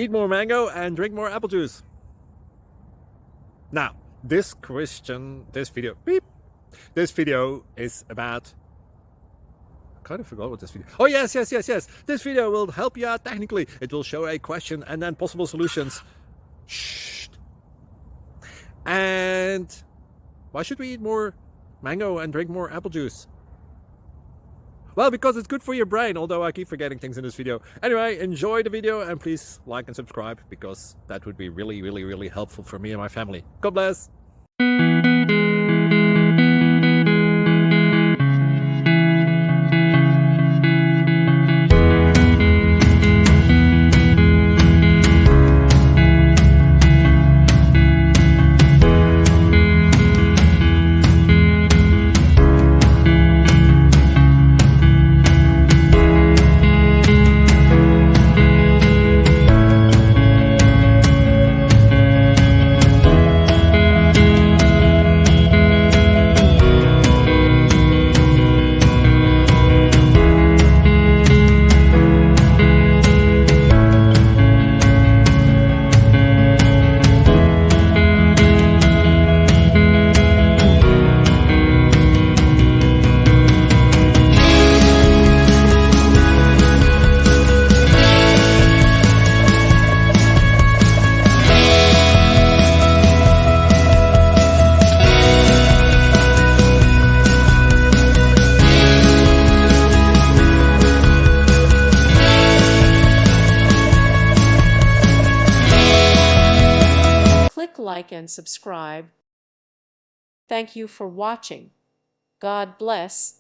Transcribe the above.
Eat more mango and drink more apple juice. Now, this video is about... I kind of forgot what this video... Oh, yes. This video will help you out technically. It will show a question and then possible solutions. Shh. And why should we eat more mango and drink more apple juice? Well, because it's good for your brain, although I keep forgetting things in this video. Anyway, enjoy the video and please like and subscribe, because that would be really helpful for me and my family. God bless! Like and subscribe. Thank you for watching. God bless.